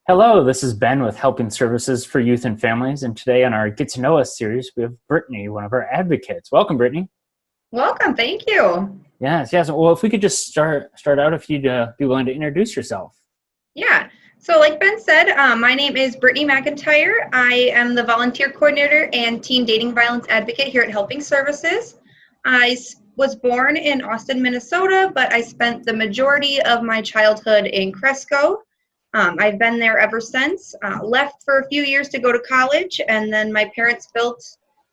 Hello, this is Ben with Helping Services for Youth and Families, and today on our Get to Know Us series, we have Brittany, one of our advocates. Welcome, Brittany. Welcome. Thank you. Yes. Well, if we could just start out, if you'd be willing to introduce yourself. Yeah. So like Ben said, my name is Brittany McIntyre. I am the volunteer coordinator and teen dating violence advocate here at Helping Services. Was born in Austin, Minnesota, but I spent the majority of my childhood in Cresco. I've been there ever since. Left for a few years to go to college, and then my parents built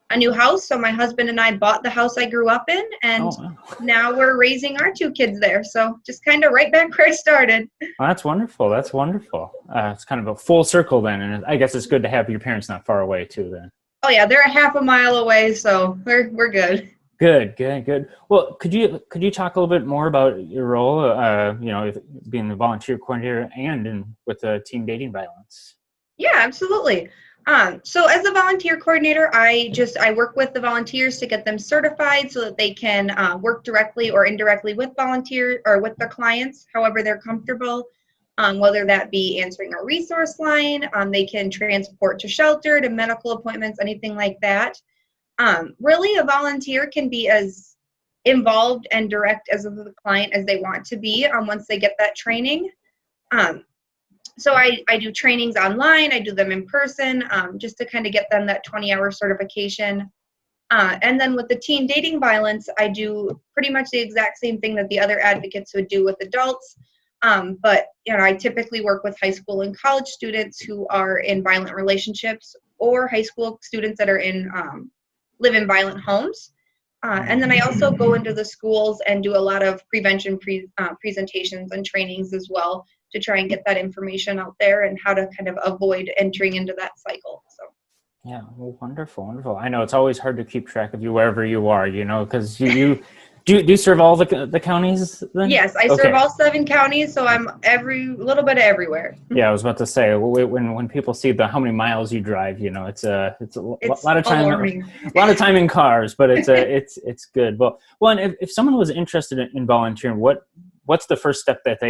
a new house. So my husband and I bought the house I grew up in, and Wow. now we're raising our two kids there. So just kind of right back where I started. Well, that's wonderful. It's kind of a full circle then, and I guess it's good to have your parents not far away too then. Oh yeah, they're a half a mile away, so we're good. Good. Well, could you talk a little bit more about your role, being the volunteer coordinator and with the teen dating violence? Yeah, absolutely. So as a volunteer coordinator, I work with the volunteers to get them certified so that they can work directly or indirectly with volunteers or with their clients, however they're comfortable. Whether that be answering a resource line, they can transport to shelter, to medical appointments, anything like that. Really, a volunteer can be as involved and direct as the client as they want to be once they get that training. So I do trainings online, I do them in person, just to kind of get them that 20-hour certification. And then with the teen dating violence, I do pretty much the exact same thing that the other advocates would do with adults. But I typically work with high school and college students who are in violent relationships, or high school students that are live in violent homes. And then I also go into the schools and do a lot of prevention presentations and trainings as well to try and get that information out there and how to kind of avoid entering into that cycle. So. Yeah, well, wonderful. I know it's always hard to keep track of you wherever you are, because you do serve all the counties then? Yes, I serve all 7 counties, so I'm little bit of everywhere. Yeah, I was about to say, when people see how many miles you drive, it's a lot of time, a lot of time in cars, but it's good. Well, and if someone was interested in volunteering, what's the first step that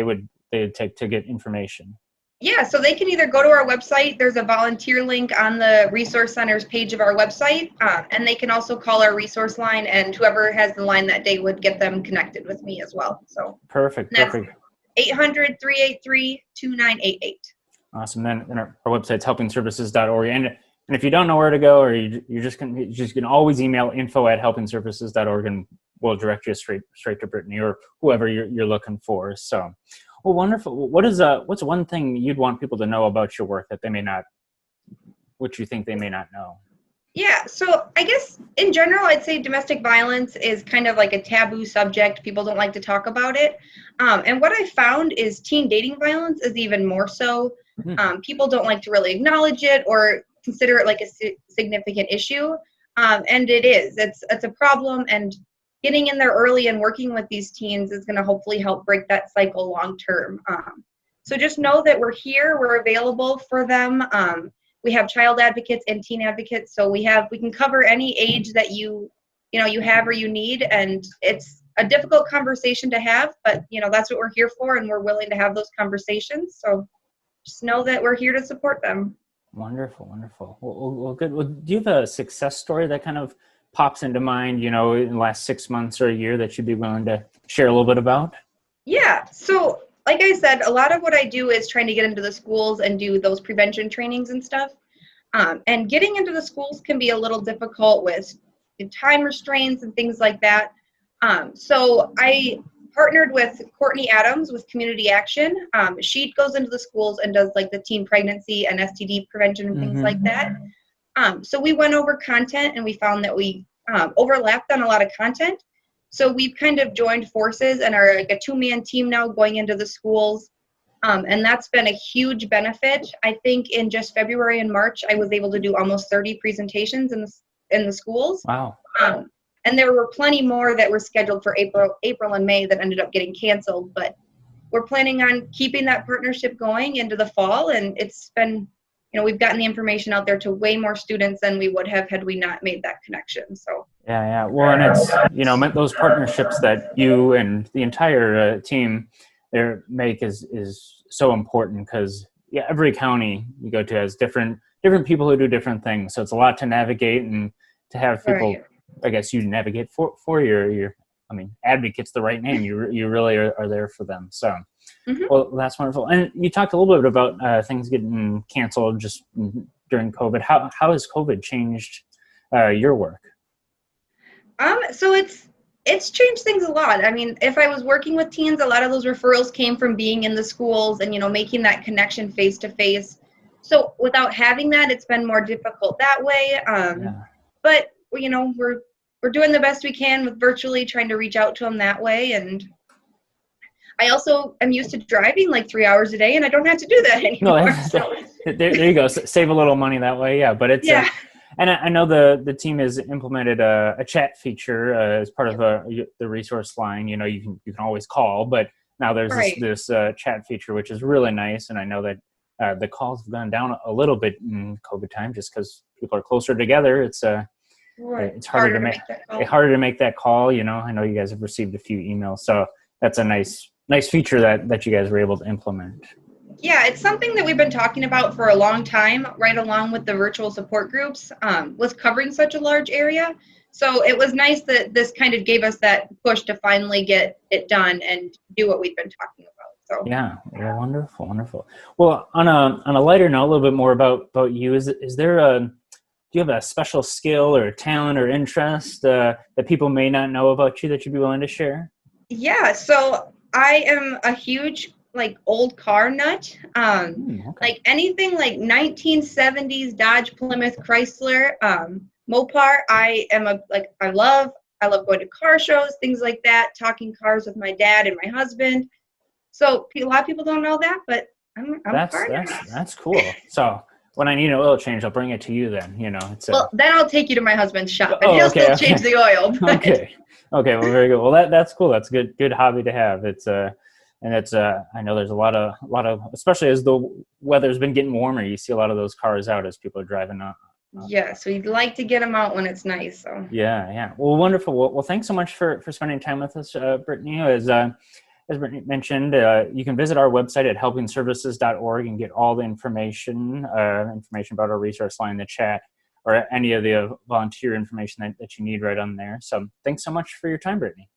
they'd take to get information? Yeah, so they can either go to our website. There's a volunteer link on the Resource Center's page of our website, and they can also call our resource line, and whoever has the line that day would get them connected with me as well. So Perfect. 800-383-2988. Awesome. Then our website's helpingservices.org. And if you don't know where to go, or you're just can always email info@helpingservices.org, and we'll direct you straight to Brittany or whoever you're looking for. So. Well, wonderful. What's one thing you'd want people to know about your work that what you think they may not know? Yeah, so I guess in general, I'd say domestic violence is kind of like a taboo subject. People don't like to talk about it. And what I found is teen dating violence is even more so. People don't like to really acknowledge it or consider it like a significant issue. And it is. It's a problem, and getting in there early and working with these teens is going to hopefully help break that cycle long term. So just know that we're here, we're available for them. We have child advocates and teen advocates, so we can cover any age that you have or you need, and it's a difficult conversation to have, but that's what we're here for, and we're willing to have those conversations. So just know that we're here to support them. Wonderful. Well, good. Well, do you have a success story that kind of pops into mind, in the last 6 months or a year that you'd be willing to share a little bit about? Yeah. So like I said, a lot of what I do is trying to get into the schools and do those prevention trainings and stuff. And getting into the schools can be a little difficult with time restraints and things like that. So I partnered with Courtney Adams with Community Action. She goes into the schools and does like the teen pregnancy and STD prevention and things like that. So we went over content, and we found that we overlapped on a lot of content. So we've kind of joined forces and are like a 2-man team now going into the schools. And that's been a huge benefit. I think in just February and March, I was able to do almost 30 presentations in the schools. Wow. And there were plenty more that were scheduled for April and May that ended up getting canceled. But we're planning on keeping that partnership going into the fall, and it's been we've gotten the information out there to way more students than we would have had we not made that connection. So yeah. Well, and it's those partnerships that you and the entire team there make is so important, because yeah, every county you go to has different people who do different things. So it's a lot to navigate, and to have people, Right. I guess, you navigate for your. I mean, advocate's the right name. You really are there for them. So, Mhm. well, that's wonderful. And you talked a little bit about things getting canceled just during COVID. How has COVID changed your work? So it's changed things a lot. I mean, if I was working with teens, a lot of those referrals came from being in the schools and, making that connection face to face. So without having that, it's been more difficult that way. Yeah. But we're doing the best we can with virtually trying to reach out to them that way. And I also am used to driving like 3 hours a day, and I don't have to do that No, anymore. So there you go. Save a little money that way. Yeah, but it's yeah, and I know the team has implemented a chat feature as part of the resource line. You can always call, but now there's right, this chat feature, which is really nice. And I know that the calls have gone down a little bit in COVID time, just because people are closer together. right. It's Harder to make that call. harder to make that call. I know you guys have received a few emails, so that's a nice feature that you guys were able to implement. Yeah, it's something that we've been talking about for a long time, right along with the virtual support groups, was covering such a large area. So it was nice that this kind of gave us that push to finally get it done and do what we've been talking about. So Yeah, wonderful. Well, on a lighter note, a little bit more about you. Is there do you have a special skill or talent or interest that people may not know about you that you'd be willing to share? yeah, so I am a huge like old car nut. Okay. Like anything like 1970s Dodge, Plymouth, Chrysler, Mopar. I love going to car shows, things like that, talking cars with my dad and my husband. So a lot of people don't know that, but I'm a car nut. That's cool. So when I need an oil change, I'll bring it to you. Then it's Well, then I'll take you to my husband's shop, and oh, he'll okay, still change the oil. But okay. Well, very good. Well, that's cool. That's a good hobby to have. And it's I know there's a lot of especially as the weather's been getting warmer, you see a lot of those cars out as people are driving up. yes, we'd like to get them out when it's nice. So Yeah. Well, wonderful. Well, thanks so much for spending time with us, Brittany. As Brittany mentioned, you can visit our website at helpingservices.org and get all the information about our resource line, the chat, or any of the volunteer information that you need right on there. So thanks so much for your time, Brittany.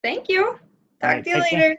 thank you. All Talk right, to you take care. later.